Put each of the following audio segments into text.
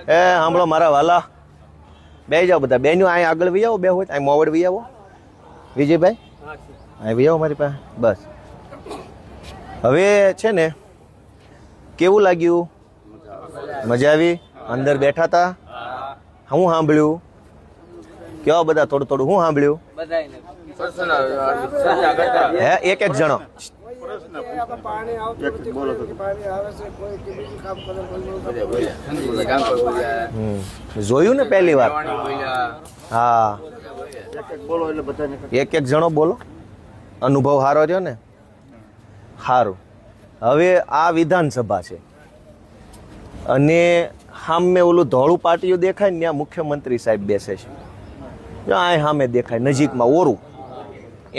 એ સાંભળો મારા વાલા, બે જાઓ બધા બેન્યુ અહીં આગળ વી આવો, બે હોય અહીં મોવડ વી આવો. વિજયભાઈ અહીં વી આવો મારી પાસે. બસ હવે છે ને, કેવું લાગ્યું? મજા આવી? અંદર બેઠા હતા? હું સાંભળ્યું? કેવા બધા થોડું થોડું હું સાંભળ્યું? હે એક એક જણો જોયું ને પહેલી વાર? હા, એક એક જણો બોલો. અનુભવ સારો રહ્યો ને? સારું. હવે આ વિધાનસભા છે અને સામે ઓલું ધોળું પાટિયું દેખાય ને ત્યાં મુખ્યમંત્રી સાહેબ બેસે છે. જો આ સામે દેખાય નજીકમાં ઓરું,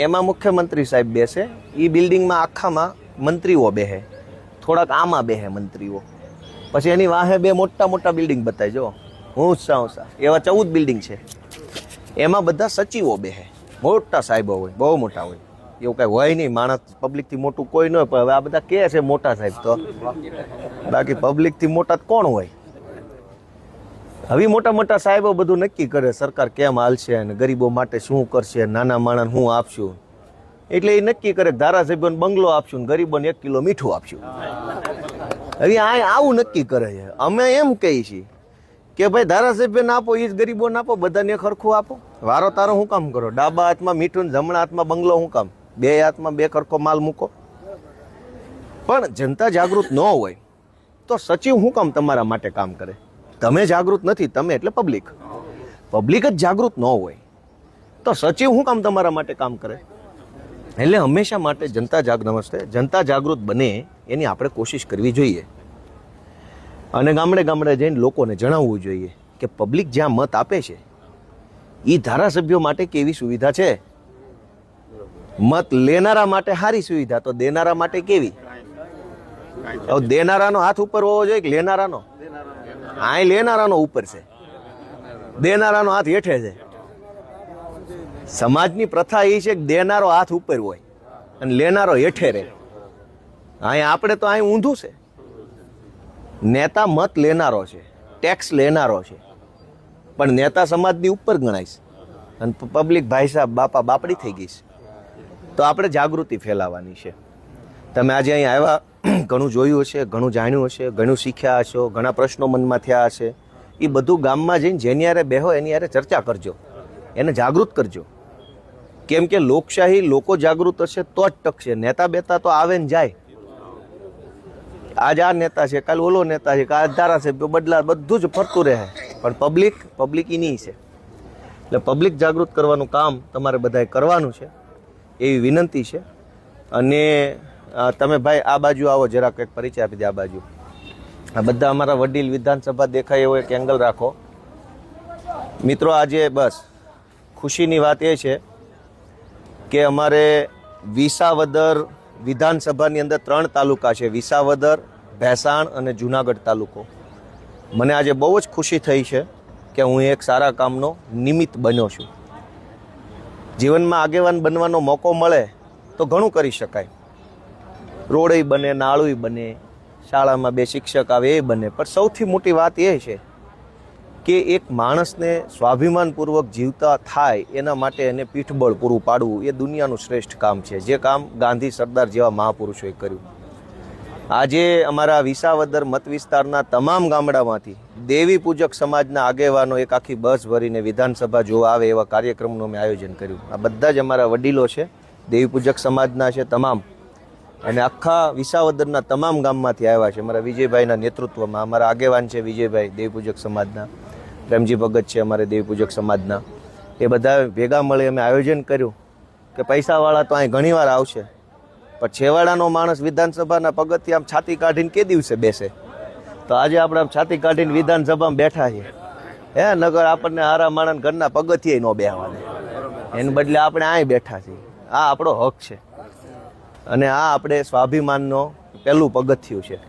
એમાં મુખ્યમંત્રી સાહેબ બેસે. એ બિલ્ડિંગમાં આખામાં મંત્રીઓ બેસે, થોડાક આમાં બેસે મંત્રીઓ. પછી એની વાહે બે મોટા મોટા બિલ્ડિંગ બતાવી, જો ઊંચા એવા 14 બિલ્ડિંગ છે. એમાં બધા સચિવો બેસે, મોટા સાહેબો હોય, બહુ મોટા હોય. એવું કાંઈ હોય નહીં, માણસ પબ્લિકથી મોટું કોઈ ન હોય. પણ હવે આ બધા કહે છે મોટા સાહેબ, તો બાકી પબ્લિકથી મોટા કોણ હોય? હવે મોટા મોટા સાહેબો બધું નક્કી કરે, સરકાર કેમ હાલશે અને ગરીબો માટે શું કરશે, નાના માણસ શું આપશું. એટલે એ નક્કી કરે કે ધારાસભ્યોને બંગલો આપશું ને ગરીબોને 1 કિલો મીઠું આપશું. હવે આ આવું નક્કી કરે છે. અમે એમ કહીએ છીએ કે ભાઈ ધારાસભ્યને આપો, એ જ ગરીબોને આપો, બધાને ખરખું આપો. વારો તારો શું કામ કરો? ડાબા હાથમાં મીઠું ને જમણા હાથમાં બંગલો શું કામ? બે હાથમાં બે ખરખો માલ મૂકો. પણ જનતા જાગૃત ન હોય તો સચિવ શું કામ તમારા માટે કામ કરે? તમે જાગૃત નથી, તમે એટલે પબ્લિક. પબ્લિક જ જાગૃત ન હોય તો સચિવ શું કામ તમારા માટે કામ કરે? એટલે હંમેશા માટે જનતા જાગૃત બને એની આપણે કોશિશ કરવી જોઈએ. અને ગામડે ગામડે જઈને લોકોને જણાવવું જોઈએ કે પબ્લિક જ્યાં મત આપે છે એ ધારાસભ્યો માટે કેવી સુવિધા છે. મત લેનારા માટે સારી સુવિધા, તો દેનારા માટે કેવી? દેનારાનો હાથ ઉપર હોવો જોઈએ કે લેનારાનો? આ લેનારાનો ઉપર છે, દેનારાનો હાથ હેઠે છે. સમાજની પ્રથા એ છે કે દેનારો હાથ ઉપર હોય અને લેનારો હેઠે રહે. અહીં આપણે તો અહીં ઊંધું છે. નેતા મત લેનારો છે, ટેક્સ લેનારો છે, પણ નેતા સમાજની ઉપર ગણાય છે અને પબ્લિક ભાઈ સાહેબ બાપા બાપડી થઈ ગઈ છે. તો આપણે જાગૃતિ ફેલાવવાની છે. તમે આજે અહીં આવ્યા, ઘણું જોયું હશે, ઘણું જાણ્યું હશે, ઘણું શીખ્યા હશો, ઘણા પ્રશ્નો મનમાં થયા હશે. એ બધું ગામમાં જઈને જેની યારે બેહો એની યારે ચર્ચા કરજો, એને જાગૃત કરજો. કેમ કે લોકશાહી લોકો જાગૃત હશે તો જ ટકશે. નેતા બેતા તો આવે ને જાય. આજ આ નેતા છે, કાલ ઓલો નેતા છે, કાલ ધારાસભ્યો બદલા, બધું જ ફરતું રહે. પણ પબ્લિક એની છે. એટલે પબ્લિક જાગૃત કરવાનું કામ તમારે બધાએ કરવાનું છે એવી વિનંતી છે. અને તમે ભાઈ આ બાજુ આવો, જરા કંઈક પરિચય આપી દે. આ બાજુ આ બધા અમારા વડીલ વિધાનસભા દેખાય એવો એક એંગલ રાખો. મિત્રો આજે બસ ખુશીની વાત એ છે કે અમારે વિસાવદર વિધાનસભાની અંદર 3 તાલુકા છે, વિસાવદર, ભેસાણ અને જુનાગઢ તાલુકો. મને આજે બહુ જ ખુશી થઈ છે કે હું એક સારા કામનો નિમિત્ત બન્યો છું. જીવનમાં આગેવાન બનવાનો મોકો મળે તો ઘણું કરી શકાય. રોડે બને, નાળુય બને, શાળામાં 2 શિક્ષક આવે એ બને. પણ સૌથી મોટી વાત એ છે કે એક માણસને સ્વાભિમાનપૂર્વક જીવતા થાય એના માટે એને પીઠબળ પૂરું પાડવું એ દુનિયાનું શ્રેષ્ઠ કામ છે, જે કામ ગાંધી, સરદાર જેવા મહાપુરુષોએ કર્યું. આજે અમારા વિસાવદર મત વિસ્તારના તમામ ગામડામાંથી દેવી પૂજક સમાજના આગેવાનો એક આખી બસ ભરીને વિધાનસભા જોવા આવે એવા કાર્યક્રમનું અમે આયોજન કર્યું. આ બધા જ અમારા વડીલો છે, દેવી પૂજક સમાજના છે તમામ, અને આખા વિસાવદરના તમામ ગામમાંથી આવ્યા છે. અમારા વિજયભાઈના નેતૃત્વમાં અમારા આગેવાન છે વિજયભાઈ, દેવી પૂજક સમાજના. પ્રેમજી ભગત છે અમારે દેવી પૂજક સમાજના. એ બધા ભેગા મળી અમે આયોજન કર્યું કે પૈસાવાળા તો અહીં ઘણીવાર આવશે, પણ છેવાડાનો માણસ વિધાનસભાના પગથિયે આમ છાતી કાઢીને કે દિવસે બેસે. તો આજે આપણે આમ છાતી કાઢીને વિધાનસભામાં બેઠા છીએ. નગર આપણને હારા માણસ ઘરના પગથિયે ન બેહવાને, એને બદલે આપણે અહીં બેઠા છીએ. આ આપણો હક છે અને આ આપણે સ્વાભિમાનનો પહેલું પગથિયું છે.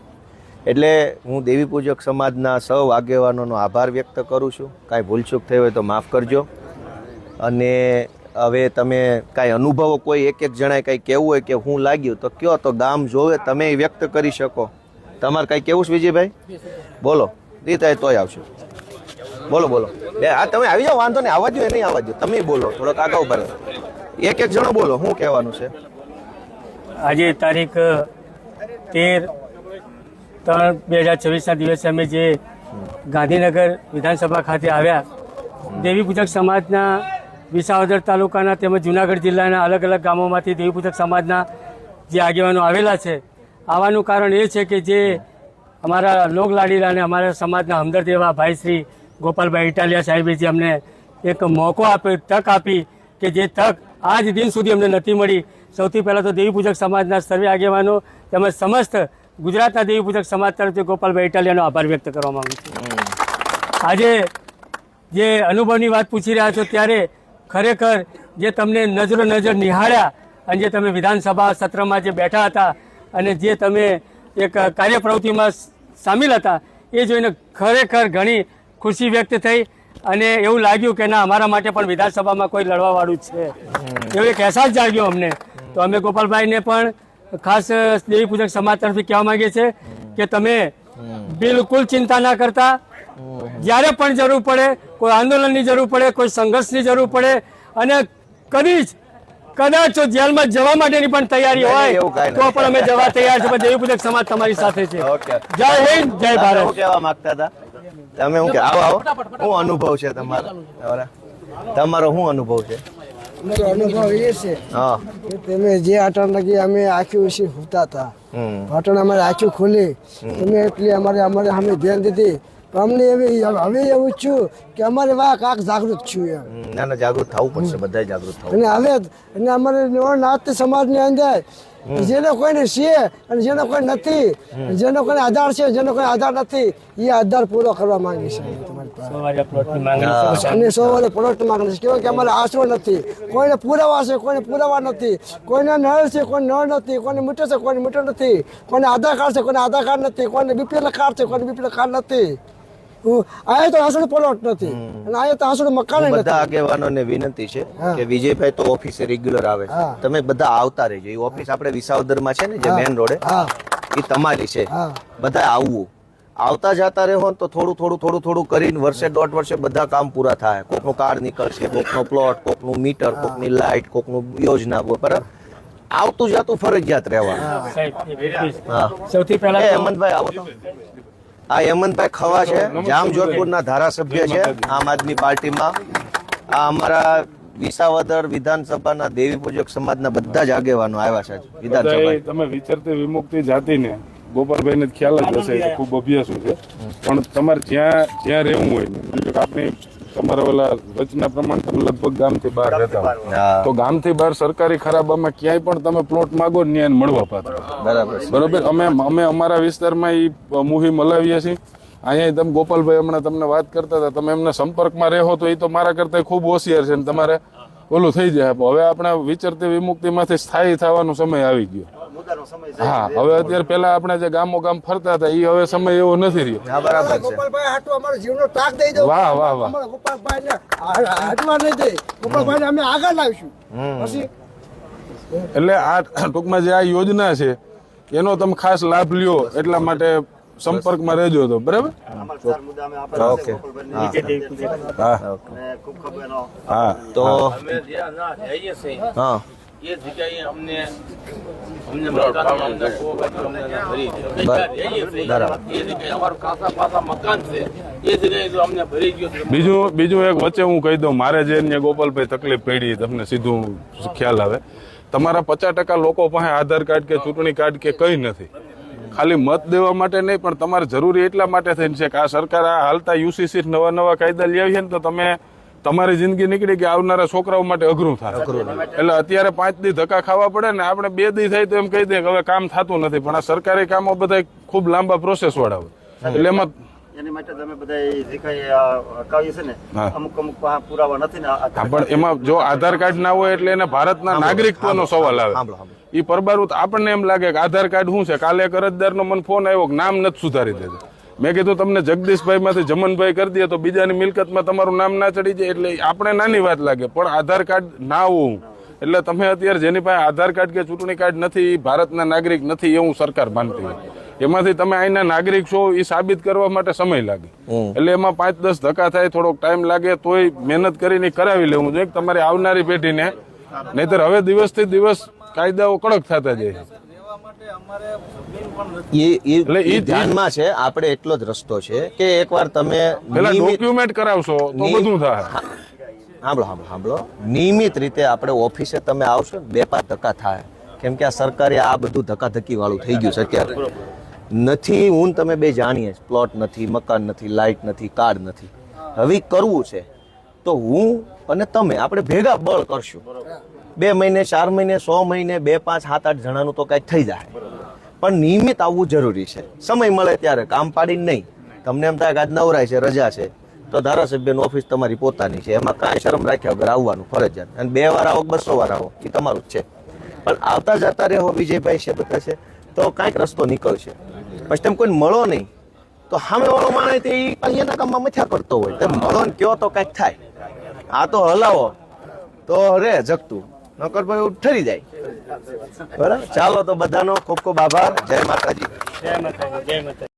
એટલે હું દેવી પૂજક સમાજના સૌ આગેવાનોનો આભાર વ્યક્ત કરું છું. કાંઈ ભૂલચૂક થઈ હોય તો માફ કરજો. અને હવે તમે કાંઈ અનુભવો, કોઈ એક જણાએ કાંઈ કહેવું હોય કે હું લાગ્યું તો કયો, તો ગામ જોવે તમે વ્યક્ત કરી શકો. તમારે કાંઈ કહેવું છે વિજયભાઈ? બોલો. એ થાય તોય આવશે. બોલો બોલો. હા તમે આવી જાઓ, વાંધો નહીં, આવવા દો એ નહીં આવવા દો. તમે બોલો, થોડોક આગળ ઉભા રહો. એક એક જણો બોલો, શું કહેવાનું છે? આજે તારીખ 13/3/2024ના દિવસે અમે જે ગાંધીનગર વિધાનસભા ખાતે આવ્યા, દેવી પૂજક સમાજના વિસાવદર તાલુકાના તેમજ જુનાગઢ જિલ્લાના અલગ અલગ ગામોમાંથી દેવી પૂજક સમાજના જે આગેવાનો આવેલા છે. આવવાનું કારણ એ છે કે જે અમારા લોકલાડીલા અને અમારા સમાજના હમદર્દ એવા ભાઈ શ્રી ગોપાલભાઈ ઇટાલિયા સાહેબે જે અમને એક મોકો આપ્યો, તક આપી કે જે તક આજ દિન સુધી અમને નથી મળી. સૌથી પહેલાં તો દેવી પૂજક સમાજના સર્વે આગેવાનો તેમજ સમસ્ત ગુજરાતના દેવી પૂજક સમાજ તરફથી ગોપાલભાઈ ઇટાલિયાનો આભાર વ્યક્ત કરવા માંગુ છું. આજે જે અનુભવની વાત પૂછી રહ્યા છો ત્યારે ખરેખર જે તમને નજરો નજર નિહાળ્યા અને જે તમે વિધાનસભા સત્રમાં જે બેઠા હતા અને જે તમે એક કાર્ય પ્રવૃત્તિમાં સામેલ હતા, એ જોઈને ખરેખર ઘણી ખુશી વ્યક્ત થઈ અને એવું લાગ્યું કે ના, અમારા માટે પણ વિધાનસભામાં કોઈ લડવાવાળું છે, એવો એક અહેસાસ જાગ્યો અમને. તો અમે ગોપાલભાઈને પણ ખાસ દેવી પૂજક સમાજ તરફથી કહેવા માંગીએ છીએ કે તમે બિલકુલ ચિંતા ના કરતા, જ્યારે પણ જરૂર પડે, કોઈ આંદોલનની જરૂર પડે, કોઈ સંઘર્ષની જરૂર પડે અને કદાચ જેલમાં જવા માટેની પણ તૈયારી હોય તો પણ અમે જવા તૈયાર છે. દેવી પૂજક સમાજ તમારી સાથે છે. જય હિન્દ, જય ભારત. કહેવા માંગતા હતા તમે? હું કે આવો શું અનુભવ છે તમારો? તમારો શું અનુભવ છે? અમારો અનુભવ એ છે કે તમે જે આટણ લગી અમે આંખી ઉછી હોતા હતા, આટણ અમારે આંખી ખુલી, તમે એટલી અમારે અમે ધ્યાન દીધી. અમને હવે એવું છું કે અમારે વાહ કાક જાગૃત છું એમ. ના ના, જાગૃત થવું પડશે, બધા જાગૃત થવું. અને હવે અને અમારે નાથ સમાજની અંદર જેને કોઈને છે અને જેને કોઈ નથી, જેનો કોઈ આધાર છે, જેનો કોઈ આધાર નથી, એ આધાર પૂરો કરવા માંગે છે અને 100 વારે પ્લોટ માંગે છે. કેવું કે અમારે આશરો નથી, કોઈને પુરાવા છે, કોઈને પુરાવા નથી, કોઈને નળ છે, કોઈ નળ નથી, કોઈને મીટર છે, કોઈને મીટર નથી, કોઈને આધાર કાર્ડ છે, કોઈને આધાર કાર્ડ નથી, કોઈને બીપીએલ કાર્ડ છે, કોઈને બીપીએલ કાર્ડ નથી. આયા તો આસડો પ્લોટ નથી અને આયા તો આસડો મકાન નથી. બધા આગેવાનોને વિનંતી છે કે વિજયભાઈ તો ઓફિસે રેગ્યુલર આવે છે, તમે બધા આવતા રહેજો. એ ઓફિસ આપણે વિસાવદરમાં છે ને, જે મેન રોડે, એ તમારી છે. બધા આવવું, આવતા જતા રહો તો થોડું કરીને વર્ષે 1.5 વર્ષે બધા કામ પૂરા થાય. કોકનું કાર્ડ નીકળશે, કોકનો પ્લોટ, કોકનું મીટર, કોકની લાઇટ, કોકનું યોજના, બરાબર. આવતું જતું ફરજિયાત રહેવા. સૌથી પહેલા હેમંતભાઈ આવો તો. આ હેમંતભાઈ ખવા છે, જામજોધપુરના ધારાસભ્ય છે આમ આદમી પાર્ટીમાં. આ અમારા વિસાવદર વિધાનસભાના દેવી પૂજક સમાજના બધા જ આગેવાનો આવ્યા છે વિધાનસભા. તમે વિચરતી વિમુક્તિ જાતિને ગોપાલભાઈને ખ્યાલ જ હશે, ખૂબ અભ્યાસુ છે. પણ તમારે જ્યાં રહેવું હોય, આપણે તમારા ઓલા રચના પ્રમાણે તમે લગભગ ગામથી બહાર રહેતા હોય, તો ગામથી બહાર સરકારી ખરાબામાં ક્યાંય પણ તમે પ્લોટ માગો ન્યાય મળવા પાત્ર. બરોબર. અમે અમારા વિસ્તારમાં એ મુહિમ હલાવીએ છીએ. અહીંયા તમે ગોપાલભાઈ હમણાં તમને વાત કરતા હતા, તમે એમના સંપર્કમાં રહો તો એ તો મારા કરતા ખૂબ હોશિયાર છે ને તમારે ઓલું થઈ જાય. હવે આપણે વિચરતી વિમુક્તિમાંથી સ્થાયી થવાનો સમય આવી ગયો. હા, હવે અત્યારે પેલા આપણે જે ગામો ગામ ફરતા હતા એ હવે સમય એવો નથી રહ્યો. બરાબર છે. ગોપાલભાઈ હાટુ અમારો જીવનો તાક દઈ દો. વાહ વાહ વાહ. અમારા ગોપાલભાઈને હાટવા નહીં દે, ગોપાલભાઈને અમે આગળ લાવીશું. પછી એટલે આ ટૂંકમાં જે આ યોજના છે એનો તમે ખાસ લાભ લ્યો, એટલા માટે સંપર્કમાં રહેજો. તો બરાબર. ઓકે. હા, તો હા, એ જગ્યાએ અમને મકાનો અમને ભરી દે. એ જગ્યાએ અમારું કાસા પાસા મકાન છે, એ જગ્યાએ જો અમને ભરી ગયો. બીજું એક વચ્ચે હું કહી દઉં, મારે જે ગોપાલભાઈ તકલીફ પડી, તમને સીધું ખ્યાલ આવે. તમારા 50% લોકો પાસે આધાર કાર્ડ કે ચૂંટણી કાર્ડ કે કંઈ નથી. ખાલી મત દેવા માટે નહીં, પણ તમારે જરૂરી એટલા માટે થઈને છે કે આ સરકાર આ હાલતા યુસીસી નવા કાયદા લઈ આવી છે ને, તો તમે તમારી જિંદગી નીકળી કે આવનારા છોકરાઓ માટે અઘરું થાય. એટલે અત્યારે 5 દી ધક્કા ખાવા પડે ને, આપણે 2 દી થાય તો એમ કહી દે કે હવે કામ થતું નથી. પણ આ સરકારી કામો બધા ખૂબ લાંબા પ્રોસેસ વાળા હોય, એટલે એમાં એની માટે તમે બધા જે કઈ અકાવી છે ને, અમુક પુરાવા નથી ને. પણ એમાં જો આધાર કાર્ડ ના હોય એટલે એને ભારતના નાગરિકત્વનો સવાલ આવે. એ પરબારું આપણને એમ લાગે કે આધાર કાર્ડ શું છે. કાલે એક અરજદારનો મને ફોન આવ્યો કે નામ નથી સુધારી દેતું. મેં કીધું તમને જગદીશભાઈ માંથી જમનભાઈ કરી દે તો બીજાની મિલકતમાં તમારું નામ ના ચડી જાય. એટલે આપણે નાની વાત લાગે, પણ આધાર કાર્ડ ના હોવું એટલે તમે અત્યારે જેની પાસે આધાર કાર્ડ કે ચૂંટણી કાર્ડ નથી, ભારતના નાગરિક નથી એવું સરકાર માનતી હોય. એમાંથી તમે અહીંના નાગરિક છો એ સાબિત કરવા માટે સમય લાગે. એટલે એમાં 5-10 ધક્કા થાય, થોડોક ટાઈમ લાગે, તોય મહેનત કરીને કરાવી લેવું જોઈએ તમારી આવનારી પેઢીને. નહીતર હવે દિવસથી દિવસ કાયદાઓ કડક થતા જાય. એ ધ્યાનમાં છે. આપણે એટલો જ રસ્તો છે કે એકવાર તમે પેલા ડોક્યુમેન્ટ કરાવશો તો બધું થાય. સાંભળો, નિયમિત રીતે આપણે ઓફિસે તમે આવશો, 2-5 ધક્કા થાય. કેમ કે આ સરકારે આ બધું ધક્કાધક્કી વાળું થઈ ગયું છે અત્યારે. નથી હું તમે બે જાણીએ, પ્લોટ નથી, મકાન નથી, લાઇટ નથી, કાર્ડ નથી. હવે કરવું છે તો હું અને તમે આપણે ભેગા બળ કરશું. 2 મહિને, 4 મહિને, 100 મહિને, 2, 5, 7, 8 જણાનું તો કંઈક થઈ જાય. પણ નિયમિત આવવું જરૂરી છે. સમય મળે ત્યારે, કામ પાડીને નહીં. તમને એમ થાય કે આજ નવરાય છે, રજા છે, તો ધારાસભ્યની ઓફિસ તમારી પોતાની છે, એમાં કાંઈ શરમ રાખ્યા વગર આવવાનું ફરજિયાત. અને 2 વાર આવો, 200 વાર આવો, એ તમારું જ છે. પણ આવતા જતા રહો વિજયભાઈ છે બધા છે તો કાંઈક રસ્તો નીકળશે. પછી તમે કોઈને મળો નહીં તો સામે વાળો માણસ તે અહીંયાના કામમાં મથ્યા કરતો હોય, તમે મળો ને કયો તો કાંઈક થાય. આ તો હલાવો તો રે જગતું, નકર ભાઈ ઠરી જાય. બરાબર, ચાલો તો બધાનો ખૂબ ખૂબ આભાર. જય માતાજી. જય માતાજી.